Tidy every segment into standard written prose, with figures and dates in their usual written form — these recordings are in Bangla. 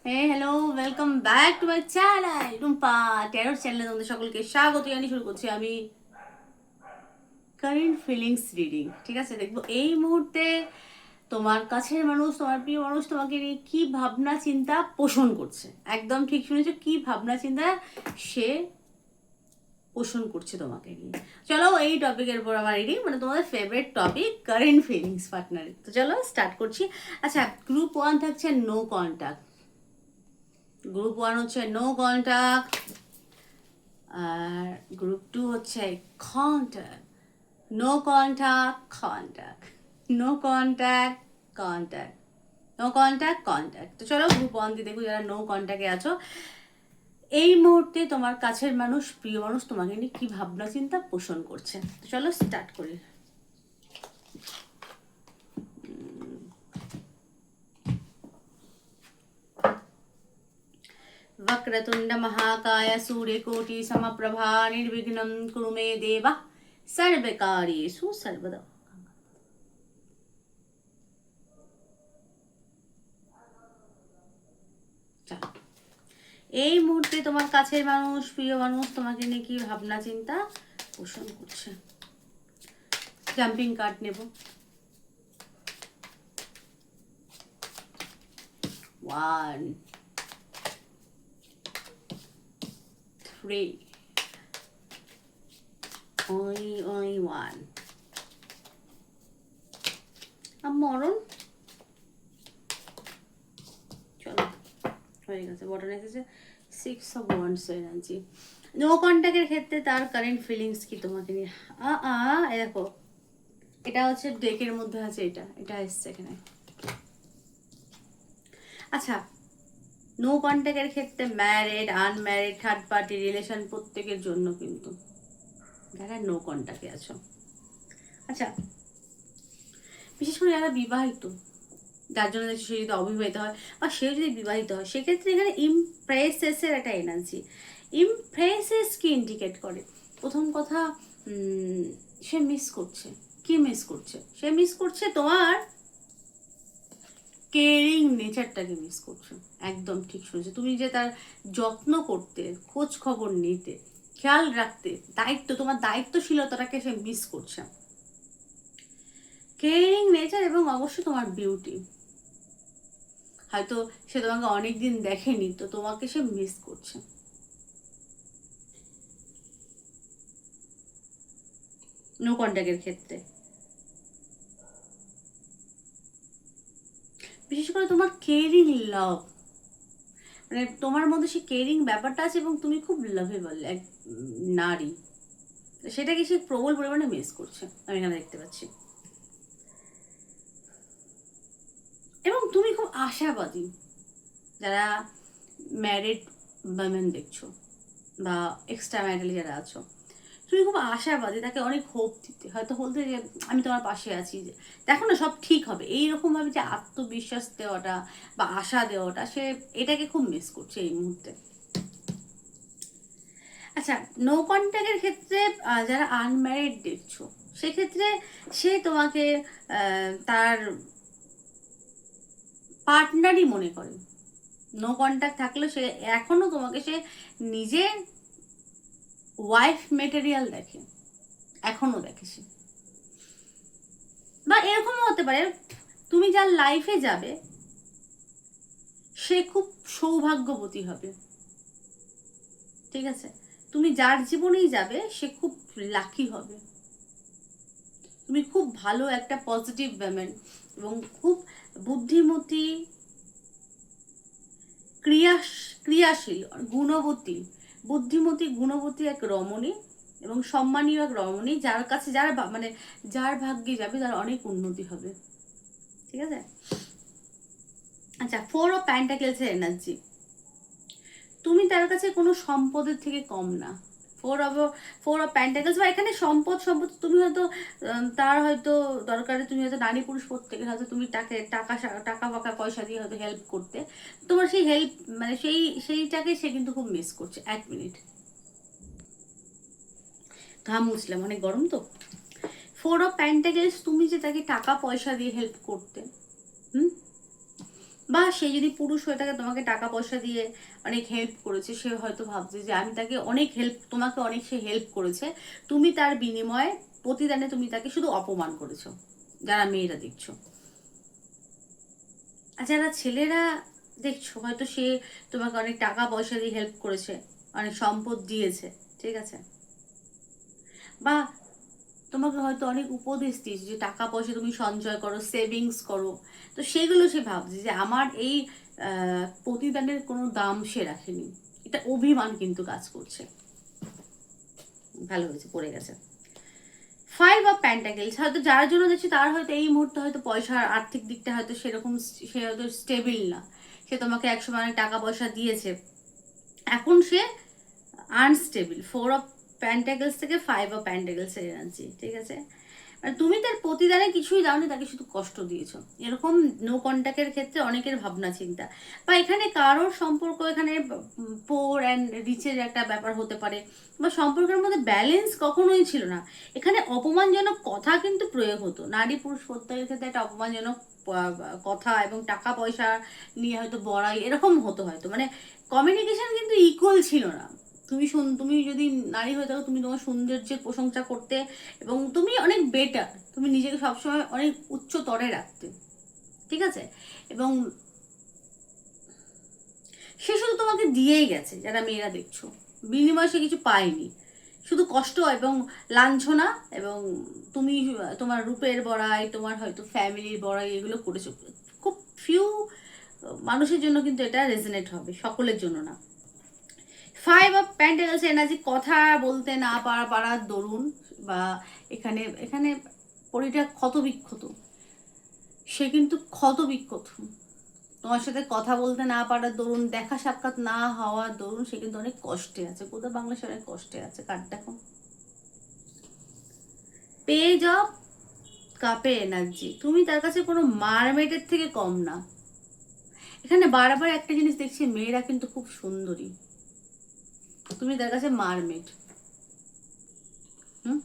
Hello, welcome back to my channel Tumpa tarot চ্যানেলে তোমাদের সকলকে স্বাগত জানিয়ে শুরু করছি আমি কারেন্ট ফিলিংস রিডিং। ঠিক আছে, দেখবো এই মুহূর্তে তোমার কাছের মানুষ, তোমার প্রিয় মানুষ তোমাকে নিয়ে কি ভাবনা চিন্তা পোষণ করছে। একদম ঠিক শুনেছো, কি ভাবনা চিন্তা সে পোষণ করছে তোমাকে নিয়ে। চলো এই টপিকের উপর আমার রিডিং, মানে তোমাদের favourite topic current feelings partner. তো চলো স্টার্ট করছি। আচ্ছা, গ্রুপ 1 থাকছে নো কন্ট্যাক্ট। গ্রুপ 1 হচ্ছে নো কন্ট্যাক্ট, আর গ্রুপ 2 হচ্ছে contact. No contact, contact, no contact, contact, no contact, contact. তো চলো গ্রুপ 1 দিয়ে দেখো যারা নো কন্ট্যাক্টে আছো। এই মুহূর্তে তোমার কাছের মানুষ, প্রিয় মানুষ তোমাকে নিয়ে কি ভাবনা চিন্তা পোষণ করছে। তো চলো স্টার্ট করি। वक्रतुंड महाकाय सूर्यकोटि समप्रभा निर्विघ्नं कुरु मे देव सर्वकार्येषु सर्वदा। এই মুহূর্তে তোমার কাছের মানুষ, প্রিয় মানুষ তোমাকে নিয়ে কি ভাবনা চিন্তা পোষণ করছে। জাম্পিং কার্ড নেব। 1 3 only 1 মরণ। চলো হয়ে গেছে, বটন এসেছে 6 অফ ওয়ান্ডস এনার্জি। নো কন্ট্যাক্টের ক্ষেত্রে তার কারেন্ট ফিলিংস কি তোমাকে নিয়ে। দেখো, এটা হচ্ছে ডেকের মধ্যে আছে, এটা এসছে এখানে। আচ্ছা, নো কন্ট্যাক্টের ক্ষেত্রে married, unmarried, third party relation প্রত্যেকের জন্য কিন্তু যারা নো কন্ট্যাক্টে আছো। আচ্ছা, বিশেষ করে যারা বিবাহিত, যার জন্য সে যদি অবিবাহিত হয় বা সেও যদি বিবাহিত হয়, সেক্ষেত্রে এখানে ইমপ্রেসেসের একটা এনার্জি। ইমপ্রেসেস কি ইন্ডিকেট করে? প্রথম কথা, সে মিস করছে। কি মিস করছে? সে মিস করছে তোমার কেয়ারিং নেচারটাকে মিস করছো। একদম ঠিক শুনেছো, তুমি যে তার যত্ন করতে, খোঁজ খবর নিতে, খেয়াল রাখতে, দায়িত্ব, তোমার দায়িত্বশীলতাটাকে সে মিস করছে। কেয়ারিং নেচার এবং অবশ্যই তোমার বিউটি। হয়তো সে তোমাকে অনেকদিন দেখেনি, তো তোমাকে সে মিস করছে। নো কন্ট্যাক্টের ক্ষেত্রে বিশেষ করে তোমার কেয়ারিং লাভ, মানে তোমার মধ্যে সে কেয়ারিং ব্যাপারটা আছে এবং তুমি খুব লাভেবল এক নারী, সেটাকে সে প্রবল পরিমাণে মিস করছে, আমি এখানে দেখতে পাচ্ছি। এবং তুমি খুব আশাবাদী, যারা ম্যারিড ওমেন দেখছো বা এক্সট্রা ম্যারিটালি যারা আছো, তুমি খুব আশাবাদী, তাকে অনেক হোপ দিতে, হয়তো বলতে যে আমি তোমার পাশে আছি, যে দেখো না সব ঠিক হবে, এইরকমভাবে যে আত্মবিশ্বাস দেওয়াটা বা আশা দেওয়াটা, সে এটাকে খুব মিস করছে এই মুহূর্তে। আচ্ছা, নো কন্ট্যাক্টের ক্ষেত্রে যারা আনম্যারিড দেখছো, সেক্ষেত্রে সে তোমাকে তার পার্টনারই মনে করে। নো কন্ট্যাক্ট থাকলেও সে এখনো তোমাকে সে নিজের ওয়াইফ মেটেরিয়াল দেখে, এখনো দেখে সে। বা এরকমও হতে পারে, তুমি যার লাইফে যাবে সে খুব সৌভাগ্যবতী হবে। ঠিক আছে, তুমি যার জীবনেই যাবে সে খুব লাকি হবে। তুমি খুব ভালো একটা পজিটিভ ওমেন এবং খুব বুদ্ধিমতী, ক্রিয়াশীল, গুণবতী, বুদ্ধিমতী, গুণবতী এক রমণী এবং সম্মানীয় এক রমণী, যার কাছে যার মানে যার ভাগ্যে যাবে তার অনেক উন্নতি হবে। ঠিক আছে। আচ্ছা, 4 অফ প্যান্টাকেলসের এনার্জি। তুমি তার কাছে কোনো সম্পদের থেকে কম না। ফোর অফ প্যান্টাকেলস, বা এখানে সম্পদ, তুমি হয়তো তার হয়তো দরকারে তুমি হয়তো নারী পুরুষ প্রত্যেকের হয়তো তুমি তাকে টাকা টাকা ফাকা পয়সা দিয়ে হয়তো হেল্প করতে, তোমার সেই হেল্প মানে সেইটাকে সে কিন্তু খুব মিস করছে। 1 মিনিট, ঘাম মুছলাম, অনেক গরম তো। 4 অফ প্যান্টাকেলস, তুমি যে তাকে টাকা পয়সা দিয়ে হেল্প করতে, হুম, বা সে যদি পুরুষ হয়ে থাকে, তোমাকে টাকা পয়সা দিয়ে অনেক হেল্প করেছে, সে হয়তো ভাবছে যে আমি তাকে অনেক হেল্প, তোমাকে অনেক সে হেল্প করেছে, তুমি তার বিনিময়ে প্রতিদানে তুমি তাকে শুধু অপমান করেছো, যারা মেয়েরা দেখছো। আর যারা ছেলেরা দেখছো, হয়তো সে তোমাকে অনেক টাকা পয়সা দিয়ে হেল্প করেছে, অনেক সম্পদ দিয়েছে, ঠিক আছে, বা তোমাকে হয়তো অনেক উপদেশ দিয়েছে যে টাকা পয়সা তুমি সঞ্চয় করো, সেভিংস করো, তো সেগুলো সে ভাবছে যে আমার এই প্রতিদানের কোনো দাম সে রাখেনি, এটা অভিমান কিন্তু কাজ করছে। ভালো হয়েছে, পড়ে গেছে। 5 অফ পেন্টাকেলস, হয়তো যার জন্য দেখছি তার হয়তো এই মুহূর্তে হয়তো পয়সার আর্থিক দিকটা হয়তো সেরকম, সে হয়তো স্টেবিল না, সে তোমাকে একসময় অনেক টাকা পয়সা দিয়েছে, এখন সে আনস্টেবল। 4 অফ পেন্টাকেলস থেকে 5 অফ পেন্টাকেলস এর এনার্জি, ঠিক আছে, মানে তুমি তার প্রতিদানে কিছুই দাওনি, তাকে শুধু কষ্ট দিয়েছো, এরকম নো কন্ট্যাক্টের ক্ষেত্রে অনেকের ভাবনা চিন্তা, বা এখানে কারোর সম্পর্ক, এখানে পোর অ্যান্ড রিচের একটা ব্যাপার হতে পারে, বা সম্পর্কের মধ্যে ব্যালেন্স কখনোই ছিল না, এখানে অপমানজনক কথা কিন্তু প্রয়োগ হতো, নারী পুরুষ প্রত্যেকের ক্ষেত্রে একটা অপমানজনক কথা এবং টাকা পয়সা নিয়ে হয়তো বড়াই এরকম হতো হয়তো, মানে কমিউনিকেশন কিন্তু ইকুয়াল ছিল না। তুমি যদি নারী হয়ে থাকো, তুমি তোমার সৌন্দর্যের প্রশংসা করতে, এবং তুমি অনেক বেটার, তুমি নিজেকে সবসময় অনেক উচ্চ তরে রাখতে, ঠিক আছে, এবং সে শুধু তোমাকে দিয়েই গেছে, যারা মেয়েরা দেখছো, বিনিময়ে সে কিছু পায়নি, শুধু কষ্ট এবং লাঞ্ছনা, এবং তুমি তোমার রূপের বড়াই, তোমার হয়তো ফ্যামিলির বড়াই, এগুলো করেছো। খুব ফিউ মানুষের জন্য কিন্তু এটা রেজনেট হবে, সকলের জন্য না। 5 অফ পেন্টাকেলস এনার্জি, কথা বলতে না পারার দরুন, বা এখানে এখানে পরিটা ক্ষত বিক্ষত, সে কিন্তু ক্ষত বিক্ষত, তোমার সাথে কথা বলতে না পারার দরুন, দেখা সাক্ষাৎ না হওয়ার দরুন সে কিন্তু অনেক কষ্টে আছে, কোথাও বাংলাদেশে অনেক কষ্টে আছে। কার দেখো, পেজ অফ কাপে এনার্জি, তুমি তার কাছে কোনো মারমেটের থেকে কম না। এখানে বারবার একটা জিনিস দেখছি, মেয়েরা কিন্তু খুব সুন্দরী, তুমি তার কাছে মারমেট। হুম,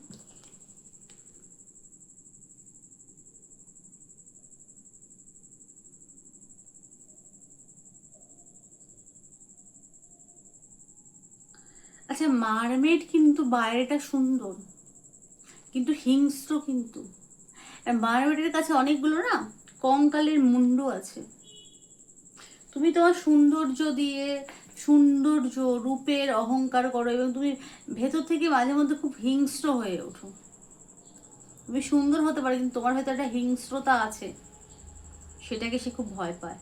আচ্ছা, মারমেড কিন্তু বাইরেটা সুন্দর, কিন্তু হিংস্র কিন্তু। আর মারমেডের কাছে অনেকগুলো না কঙ্কালের মুন্ডু আছে। তুমি তোমার সৌন্দর্য দিয়ে, সৌন্দর্য রূপের অহংকার করো, এবং তুমি ভেতর থেকে মাঝে মধ্যে খুব হিংস্র হয়ে ওঠো। তুমি সুন্দর হতে পারো, কিন্তু তোমার ভেতর একটা হিংস্রতা আছে, সেটাকে সে খুব ভয় পায়,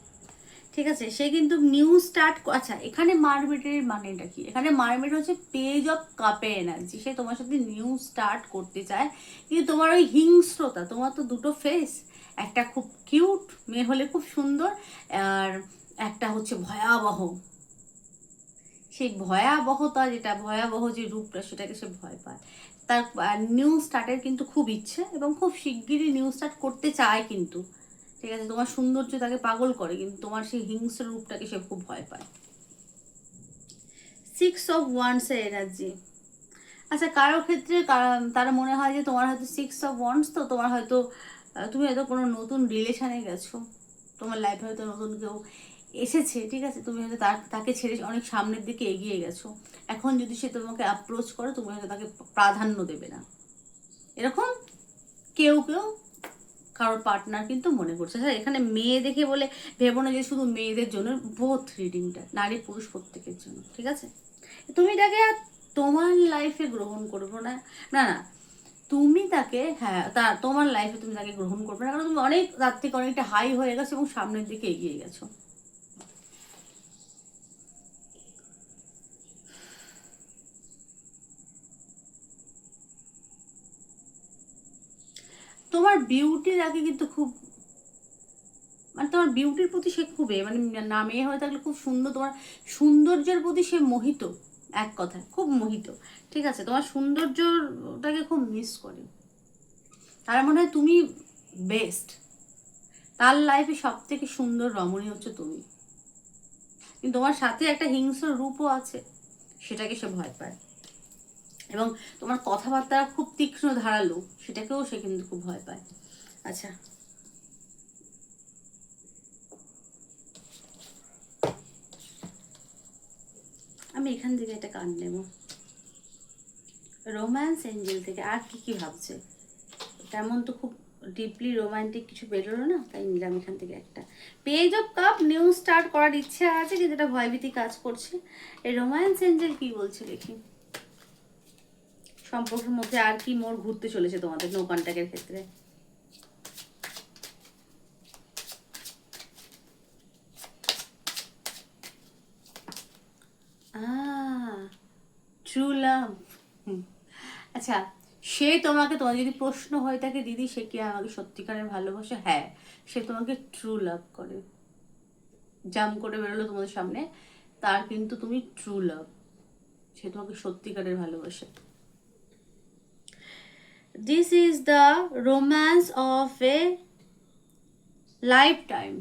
ঠিক আছে, সে কিন্তু নিউ স্টার্ট। আচ্ছা, এখানে মারমেডের মানেটা কি, এখানে মারমেড হচ্ছে পেজ অফ কাপে এনার্জি, সে তোমার সাথে নিউ স্টার্ট করতে চায়, কিন্তু তোমার ওই হিংস্রতা, তোমার তো দুটো ফেস, একটা খুব কিউট মেয়ে হলে খুব সুন্দর, আর একটা হচ্ছে ভয়াবহ, সেই ভয়াবহতা, যেটা ভয়াবহ যে রূপটা, সেটাকে সে ভয় পায়। তার নিউ স্টার্টের কিন্তু খুব ইচ্ছে, এবং খুব শিগগিরই নিউ স্টার্ট করতে চায় কিন্তু, ঠিক আছে, তোমার সৌন্দর্য তাকে পাগল করে, কিন্তু তোমার সেই হিংস্র রূপটাকে সে খুব ভয় পায়। 6 অফ ওয়ান্ডস এর এনার্জি, আচ্ছা, কারো ক্ষেত্রে তারা মনে হয় যে তোমার হয়তো 6 অফ ওয়ান্ডস, তো তোমার হয়তো তুমি হয়তো কোনো নতুন রিলেশনে গেছো, তোমার লাইফে হয়তো নতুন কেউ এসেছে, ঠিক আছে, তুমি হয়তো তাকে ছেড়ে অনেক সামনের দিকে এগিয়ে গেছো, এখন যদি সে তোমাকে অ্যাপ্রোচ করে, তুমি হয়তো তাকে প্রাধান্য দেবে না, এরকম কেউ কেউ কারোর পার্টনার কিন্তু মনে করছে। স্যার, এখানে মেয়ে দেখে বলে ভেবো না যে শুধু মেয়েদের জন্য, বোথ রিডিংটা নারী পুরুষ প্রত্যেকের জন্য, ঠিক আছে, তুমি তাকে আর তোমার লাইফে গ্রহণ করবো না, না না, তুমি তাকে, হ্যাঁ, তোমার লাইফে তুমি তাকে গ্রহণ করবে না, কারণ তুমি অনেক তার থেকে অনেকটা হাই হয়ে গেছো এবং সামনের দিকে এগিয়ে গেছো। তোমার বিউটির আগে কিন্তু খুব, মানে তোমার বিউটির প্রতি সে খুবই, মানে না মেয়ে হয়ে থাকলে খুব সুন্দর, তোমার সৌন্দর্যের প্রতি সে মোহিত, এক কথায় খুব মোহিত, ঠিক আছে, তোমার সৌন্দর্যটাকে খুব মিস করে, তার মনে হয় তুমি বেস্ট, তার লাইফে সব থেকে সুন্দর রমণী হচ্ছে তুমি, কিন্তু তোমার সাথে একটা হিংস্র রূপও আছে, সেটাকে সে ভয় পায়, এবং তোমার কথাবার্তা খুব তীক্ষ্ণ ধারালো, সেটাকেও সে কিন্তু খুব ভয় পায়। আচ্ছা, আমি এখান থেকে একটা কার্ড নেব, রোম্যান্স এঞ্জেল থেকে আর কি কি ভাবছে। তেমন তো খুব ডিপলি রোমান্টিক কিছু বেরোলো না, তাই নিলাম এখান থেকে একটা। Page of cup, new start করার ইচ্ছা আছে কিন্তু এটা ভয়ভীতি কাজ করছে। এই রোম্যান্স এঞ্জেল কি বলছে দেখি, সম্পর্কের মধ্যে আর কি মোড় ঘুরতে চলেছে তোমাদের নো কন্ট্যাক্টের ক্ষেত্রে। True love. আচ্ছা, সে তোমাকে, তোমার যদি প্রশ্ন হয়ে থাকে দিদি সে কি আমাকে সত্যিকারের ভালোবাসে, হ্যাঁ সে তোমাকে ট্রু লাভ করে। জাম করে বেরোলো তোমাদের সামনে, তার কিন্তু তুমি ট্রু লাভ, সে তোমাকে সত্যিকারের ভালোবাসে। This is the romance of A life time,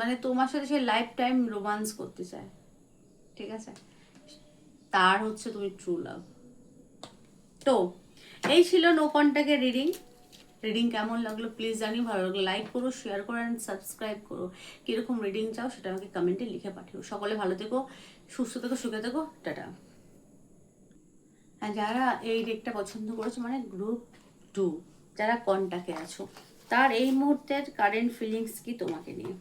মানে তোমার সাথে সে লাইফ টাইম রোম্যান্স করতে চায়, ঠিক আছে, তার হচ্ছে তুমি ট্রু লাভ। তো এই ছিল নো কন্ট্যাক্টের রিডিং। রিডিং কেমন লাগলো প্লিজ জানিও, ভালো লাগলো লাইক করো, শেয়ার করো অ্যান্ড সাবস্ক্রাইব করো। কীরকম রিডিং চাও সেটা আমাকে কমেন্টে লিখে পাঠিও। সকলে ভালো থেকো, সুস্থ থেকো, সুখে থেকো, টাটা। হ্যাঁ, যারা এই ডেকটা পছন্দ করেছো মানে গ্রুপ 2 যারা কন্ট্যাক্টে আছো, তার এই মুহূর্তের কারেন্ট ফিলিংস কি তোমাকে নিয়ে।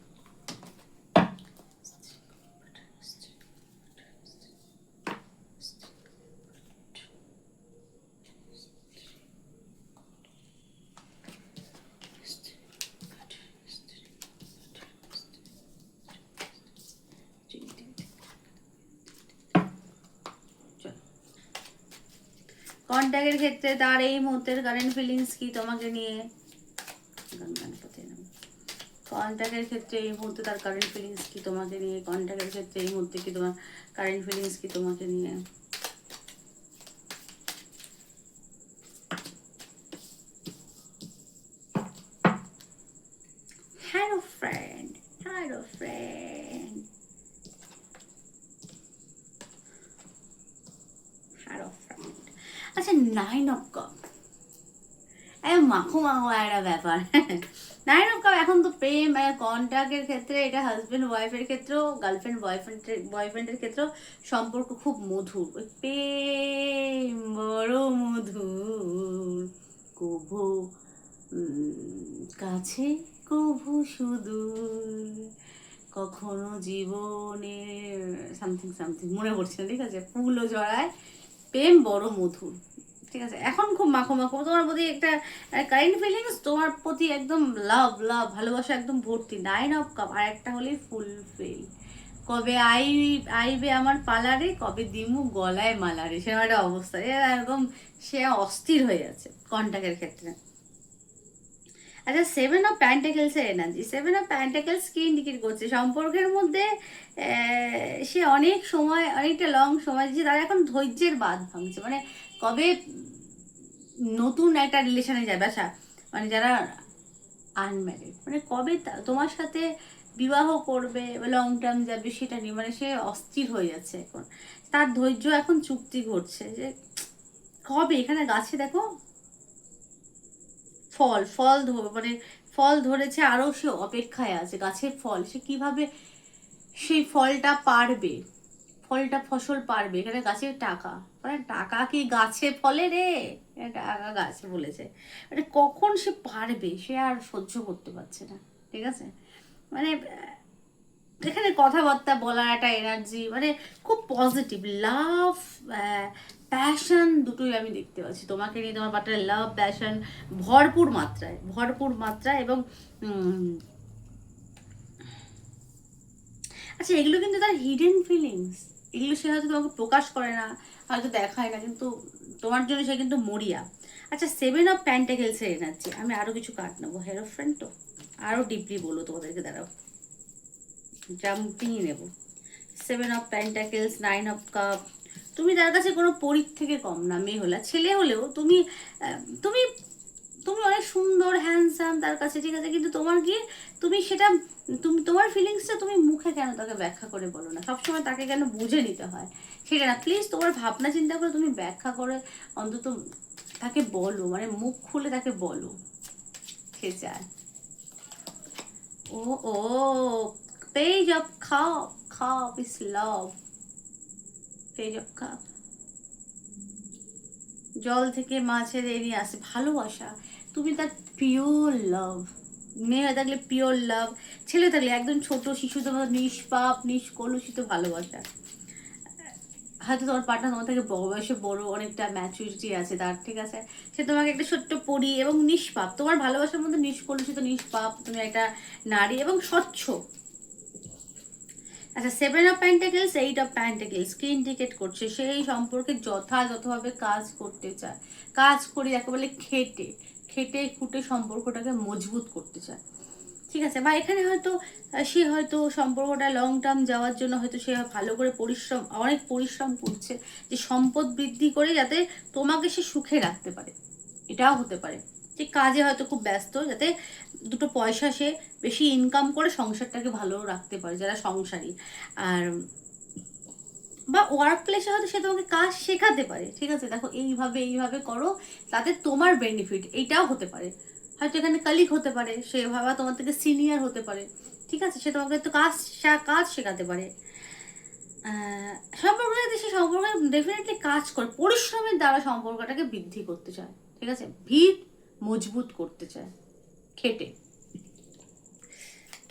কন্ট্যাক্টের ক্ষেত্রে তার এই মুহূর্তের কারেন্ট ফিলিংস কি তোমাকে নিয়ে। কন্ট্যাক্টের ক্ষেত্রে এই মুহূর্তে তার কারেন্ট ফিলিংস কি তোমাকে নিয়ে। কন্ট্যাক্টের ক্ষেত্রে এই মুহূর্তে কি তোমার কারেন্ট ফিলিংস কি তোমাকে নিয়ে। Hello friend, hello friend, hello friend. আচ্ছা, 9 অফ কাপ, মাখো মাখো একটা ব্যাপার। 9 অফ কাপ এখন তো প্রেম কন্ট্যাক্টের ক্ষেত্রে, এটা হাজবেন্ড ওয়াইফের ক্ষেত্রেও, গার্লফ্রেন্ড বয়ফ্রেন্ডের ক্ষেত্রেও সম্পর্ক খুব মধুর। ওই প্রেম বড় মধুর, কভু কাছে কভু সুদূর, কখনো জীবনে সামথিং সামথিং মনে পড়ছে না, ঠিক আছে, ফুলও জড়ায়, প্রেম বড় মধুর, ঠিক আছে। এখন খুব মাখো মাখো তোমার প্রতি একটা কাইন্ড ফিলিংস, তোমার প্রতি একদম লাভ লাভ ভালোবাসা একদম ভর্তি। 9 অফ কাপ আর একটা হলেই ফুলফিল। কবে আইবে আমার পালারে, কবে দিমু গলায় মালারে, সেরকম একটা অবস্থা, একদম সে অস্থির হয়ে যাচ্ছে কন্ট্যাক্টের ক্ষেত্রে। আচ্ছা, 7 অফ প্যান্টাকেলসের এনার্জি, 7 অফ প্যান্টাকেলস কি ইন্ডিকেট করছে সম্পর্কের মধ্যে। সে অনেক সময়, অনেকটা লং সময় যে তারা এখন ধৈর্যের বাঁধ ভাঙছে, মানে কবে নতুন একটা রিলেশনে যাবে। আচ্ছা, মানে যারা আনম্যারিড, মানে কবে তোমার সাথে বিবাহ করবে বা লং টার্ম যাবে সেটা নিয়ে মানে সে অস্থির হয়ে যাচ্ছে এখন, তার ধৈর্য এখন চুক্তি ঘটছে যে কবে। এখানে গাছে দেখো ফল ফল মানে ফল ধরেছে, আরও সে অপেক্ষায় আছে গাছের ফল, সে কিভাবে সেই ফলটা পারবে, ফলটা ফসল পারবে। এখানে গাছের টাকা, মানে টাকা কি গাছে ফলে রে, টাকা গাছে বলেছে, মানে কখন সে পারবে সে আর সহ্য করতে পারছে না, ঠিক আছে। মানে এখানে কথাবার্তা বলার একটা এনার্জি, মানে খুব পজিটিভ লাভ প্যাশন দুটোই আমি দেখতে পাচ্ছি তোমাকে নিয়ে। তোমার পার্টনার লাভ প্যাশন ভরপুর মাত্রায়, ভরপুর মাত্রায়। এবং আচ্ছা, এগুলো কিন্তু তার হিডেন ফিলিংস, এগুলো সে হয়তো তোমাকে প্রকাশ করে না, হয়তো দেখায় না, কিন্তু তোমার জন্য সে কিন্তু মরিয়া। আচ্ছা, 7 অফ প্যান্টাকেলসের এনার্জি, আমি আরও কিছু কার্ড নেবো হেরো ফ্রেন্ড, তো আরও ডিপলি বলো তোমাদেরকে, দাঁড়াও জাম্পিং নেব। 7 অফ প্যান্টাকেলস, 9 অফ কাপ, তুমি তার কাছে কোনো পরীর থেকে কম না। মেয়ে হলে, ছেলে হলেও তুমি তুমি তুমি অনেক সুন্দর হ্যান্ডসাম তার কাছে, ঠিক আছে, কিন্তু তোমার কি, তুমি সেটা, তুমি তোমার ফিলিংসটা তুমি মুখে কেন তাকে ব্যাখ্যা করে বলো না, সবসময় তাকে কেন বুঝে নিতে হয় সেটা না। প্লিজ তোমার ভাবনা চিন্তা করে তুমি ব্যাখ্যা করে অন্তত তাকে বলো, মানে মুখ খুলে তাকে বলো সে চায়। ও ও, page of cup, cup is love, page of cup, জল থেকে মাছের এরিয়ে আসে ভালোবাসা, তুমি তার পিওর লাভ, মেয়ে থাকলে পিওর লাভ, ছেলে থাকলে একদম ছোট শিশুদের মতো নিষ্পাপ নিষ্কলুষিত ভালোবাসা। হয়তো তোমার পার্টনার তোমার থেকে বয়সে বড়, অনেকটা ম্যাচুরিটি আছে তার, ঠিক আছে, সে তোমাকে একটা ছোট্ট পরি এবং নিষ্পাপ, তোমার ভালোবাসার মধ্যে নিষ্কলুষিত নিষ্পাপ, তুমি একটা নারী এবং স্বচ্ছ। আচ্ছা, 7 অফ পেন্টাকেলস, 8 অফ পেন্টাকেলস কি ইন্ডিকেট করছে? সেই সম্পর্কে যথাযথভাবে কাজ করতে চায়, কাজ করে একেবারে খেটে খেটে খুঁটে সম্পর্কটাকে মজবুত করতে চায়, ঠিক আছে। বা এখানে হয়তো সে হয়তো সম্পর্কটা লং টার্ম যাওয়ার জন্য হয়তো সে ভালো করে পরিশ্রম, অনেক পরিশ্রম করছে যে সম্পদ বৃদ্ধি করে যাতে তোমাকে সে সুখে রাখতে পারে, এটাও হতে পারে যে কাজে হয়তো খুব ব্যস্ত, যাতে দুটো পয়সা সে বেশি ইনকাম করে সংসারটাকে ভালো রাখতে পারে, যারা সংসারী। আর বা ওয়ার্ক প্লেসে হয়তো সে তোমাকে কাজ শেখাতে পারে, ঠিক আছে, দেখো এইভাবে এইভাবে করো তাতে তোমার বেনিফিট, এইটাও হতে পারে। হয়তো এখানে কালিগ হতে পারে, সে ভাবা তোমার থেকে সিনিয়র হতে পারে, ঠিক আছে, সে তোমাকে তো কাজ কাজ শেখাতে পারে। সম্পর্কটাতে সে সম্পর্কে ডেফিনেটলি কাজ করে, পরিশ্রমের দ্বারা সম্পর্কটাকে বৃদ্ধি করতে চায়, ঠিক আছে, ভিত মজবুত করতে চায় খেটে।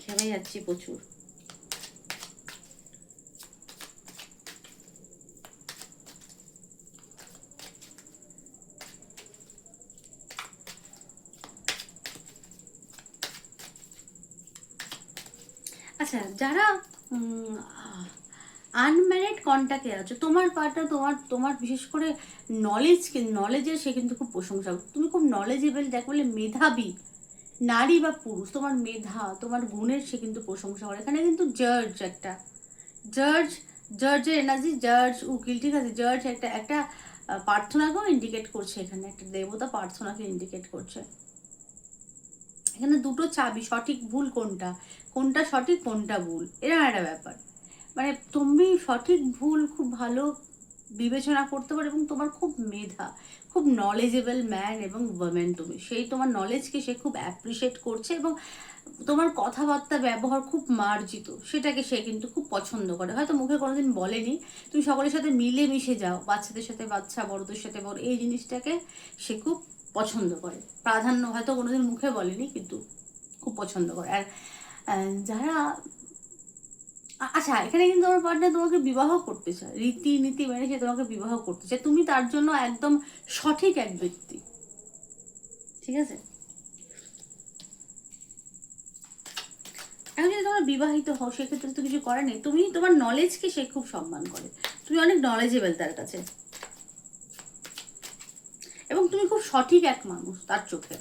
ঘেমে যাচ্ছি প্রচুর। আচ্ছা, যারা আনম্যারিড কন্ট্যাক্টে আছো, তোমার পার্টনার তোমার তোমার বিশেষ করে নলেজের সে কিন্তু খুব প্রশংসা, তুমি খুব নলেজেবল, দেখ বলে মেধাবী নারী বা পুরুষ, তোমার মেধা তোমার গুণের সে কিন্তু প্রশংসা করে। এখানে কিন্তু জাজ একটা জাজ, জাজের এনার্জি, জাজ উকিল, ঠিক আছে, জাজ একটা একটা প্রার্থনাকেও ইন্ডিকেট করছে, এখানে একটা দেবতা প্রার্থনাকে ইন্ডিকেট করছে। এখানে দুটো চাবি, সঠিক ভুল কোনটা, কোনটা সঠিক কোনটা ভুল, এরকম একটা ব্যাপার। মানে তুমি সঠিক ভুল খুব ভালো বিবেচনা করতে পারো এবং তোমার খুব মেধা, খুব নলেজেবল ম্যান এবং ওমেন তুমি, সেই তোমার নলেজকে সে খুব অ্যাপ্রিসিয়েট করছে এবং তোমার কথাবার্তা ব্যবহার খুব মার্জিত, সেটাকে সে কিন্তু খুব পছন্দ করে। হয়তো মুখে কোনোদিন বলেনি, তুমি সকলের সাথে মিলে মিশে যাও, বাচ্চাদের সাথে বাচ্চা, বড়দের সাথে বড়, এই জিনিসটাকে সে খুব পছন্দ করে, প্রাধান্য হয়তো কোনোদিন মুখে বলেনি কিন্তু খুব পছন্দ করে। আর যারা আচ্ছা, এখানে কিন্তু আমার পার্টনার তোমাকে বিবাহ করতে চায়, রীতিনীতি মেনে সে তোমাকে বিবাহ করতে চায়, তুমি তার জন্য একদম সঠিক এক ব্যক্তি, ঠিক আছে। এখন যদি তোমরা বিবাহিত হও সেক্ষেত্রে তো কিছু করার নেই, তুমি তোমার নলেজকে সে খুব সম্মান করে, তুমি অনেক নলেজেবল তার কাছে এবং তুমি খুব সঠিক এক মানুষ তার চোখে।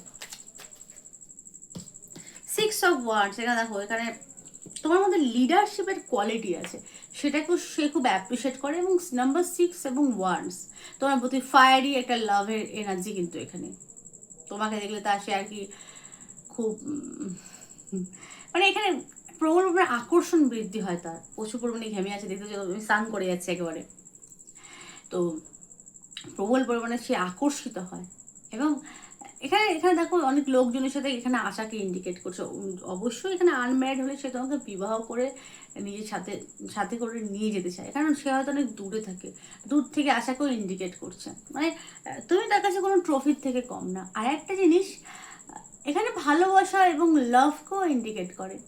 6 অফ ওয়ান্ডস, এখানে দেখো, এখানে তোমার মধ্যে লিডারশিপের কোয়ালিটি আছে, সেটাকেও সে খুব অ্যাপ্রিসিয়েট করে। এবং নাম্বার 6 এবং ওয়ান্ডস, তোমার প্রতি ফায়ারি একটা লাভের এনার্জি কিন্তু এখানে, তোমাকে দেখলে তা সে আর কি খুব মানে এখানে প্রবল পরিমাণে আকর্ষণ বৃদ্ধি হয় তার, প্রচুর পরিমাণে ঘেমে আছে, দেখতে তুমি স্নান করে যাচ্ছে একেবারে, তো প্রবল পরিমাণে সে আকর্ষিত হয়। এবং এখানে এখানে দেখো অনেক লোকজনের সাথে এখানে আশাকে ইন্ডিকেট করছে, অবশ্যই এখানে আনম্যারিড হলে সে তোমাকে বিবাহ করে নিজের সাথে সাথে করে নিয়ে যেতে চায়, কারণ সে হয়তো অনেক দূরে থাকে, দূর থেকে আশাকেও ইন্ডিকেট করছে, মানে তুমি তার কাছে কোনো ট্রফির থেকে কম না। আর একটা জিনিস এখানে ভালোবাসা এবং লাভকেও ইন্ডিকেট করে।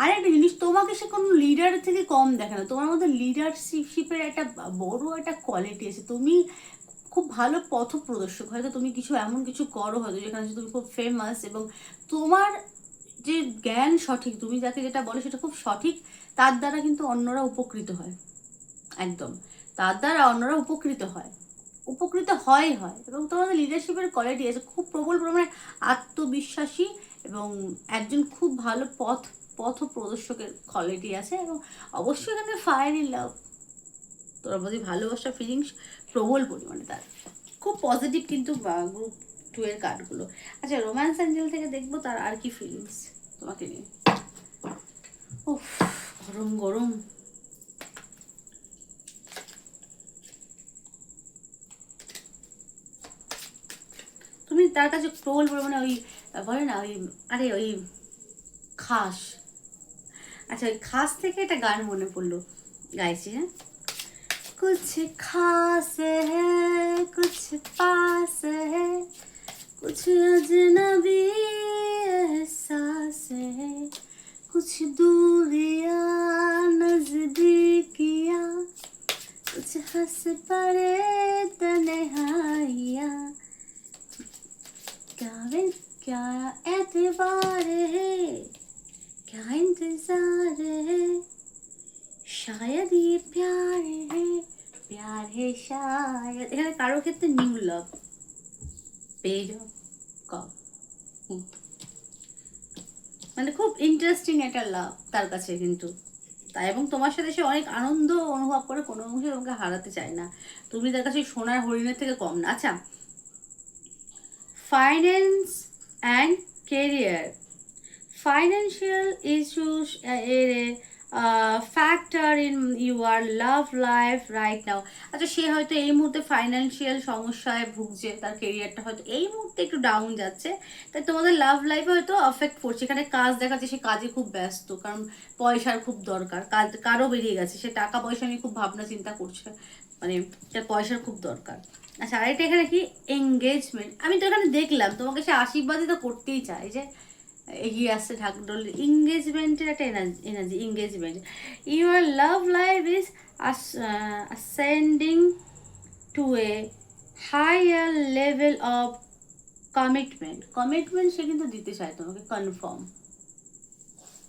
আর একটা জিনিস, তোমাকে সে কোনো লিডারের থেকে কম দেখে না, তোমার মধ্যে লিডারশিপের একটা বড় একটা কোয়ালিটি আছে, তুমি খুব ভালো পথ প্রদর্শক, হয়তো তুমি কিছু এমন কিছু করো হয়তো যেখানে তুমি খুব ফেমাস এবং তোমার যে জ্ঞান সঠিক, তুমি যাকে যেটা বলো সেটা খুব সঠিক, তার দ্বারা কিন্তু অন্যরা উপকৃত হয়, একদম তার দ্বারা অন্যরা উপকৃত হয়, উপকৃত হয় হয়। এবং তোমাদের লিডারশিপের কোয়ালিটি আছে, খুব প্রবল পরিমাণে আত্মবিশ্বাসী এবং একজন খুব ভালো পথ প্রদর্শকের কোয়ালিটি আছে। এবং অবশ্যই এখানে ফায়ার ইন লাভ, তোর প্রতি ভালোবাসা ফিলিংস প্রবল পরিমাণে তার, খুব পজিটিভ কিন্তু গ্রুপ 2 এর কার্ডগুলো। আচ্ছা, রোম্যান্স অ্যাঞ্জেল থেকে দেখবো তার আর কি ফিলিংস তোমাকে নিয়ে। উফ, গরম গরম। তুমি তার কাছে প্রবল পরিমাণে ওই বলে না ওই, আরে ওই খাস, আচ্ছা, ওই খাস থেকে একটা গান মনে পড়লো, গাইছি, হ্যাঁ। कुछ खास है कुछ पास है कुछ अजनबी एहसास है कुछ दूरियां नजदीकियां कुछ हंस पड़े तन्हाइयां क्या क्या एतबार है क्या इंतजार है शायद ये प्यार है शायद। এখানে কারোর ক্ষেত্রে নিউ লাভ পেয়ে যাও কব, মানে খুব ইন্টারেস্টিং একটা লাভ তার কাছে কিন্তু তাই, এবং তোমার সাথে সে অনেক আনন্দ অনুভব করে, কোনো অংশে তোমাকে হারাতে চায় না, তুমি তার কাছে সোনার হরিণের থেকে কম না। আচ্ছা, finance and career, financial issues factor in your love life right now। আচ্ছা, সে হয়তো এই মুহূর্তে ফাইন্যান্সিয়াল সমস্যায় ভুগছে, তার কেরিয়ারটা হয়তো এই মুহূর্তে একটু ডাউন যাচ্ছে, তাই তোমাদের লাভ লাইফে হয়তো অ্যাফেক্ট করছে। এখানে কাজ দেখাচ্ছে, সে কাজে খুব ব্যস্ত, কারণ পয়সার খুব দরকার, কাজ কারও বেরিয়ে গেছে, সে টাকা পয়সা নিয়ে খুব ভাবনা চিন্তা করছে, মানে তার পয়সার খুব দরকার। আচ্ছা, আরেকটা এখানে কি এঙ্গেজমেন্ট, আমি তো এখানে দেখলাম তোমাকে সে আশীর্বাদই তো করতেই চায়, যে এগিয়ে আসছে ঢাকঢোল, এঙ্গেজমেন্টের একটা energy, engagement. Your love life is ascending to a higher level of commitment. Commitment সে কিন্তু দিতে চায় তোমাকে, কনফার্ম,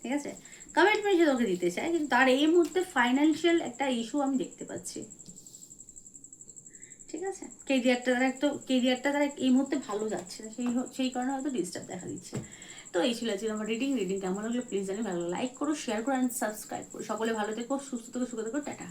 ঠিক আছে, কমিটমেন্ট সে তোমাকে দিতে চায়, কিন্তু তার এই মুহূর্তে ফাইন্যান্সিয়াল একটা ইস্যু আমি দেখতে পাচ্ছি, ঠিক আছে। কেরিয়ারটা তারা এই মুহূর্তে ভালো যাচ্ছে না, সেই কারণে হয়তো ডিস্টার্ব দেখা দিচ্ছে। তো এই ছিল আজকে আমার রিডিং কেমন লাগলো প্লিজ জানি, ভালো লাইক করো, শেয়ার করো অ্যান্ড সাবস্ক্রাইব করো। সকলে ভালো থেকো, সুস্থ থেকো, সুখে থেকো, টাটা।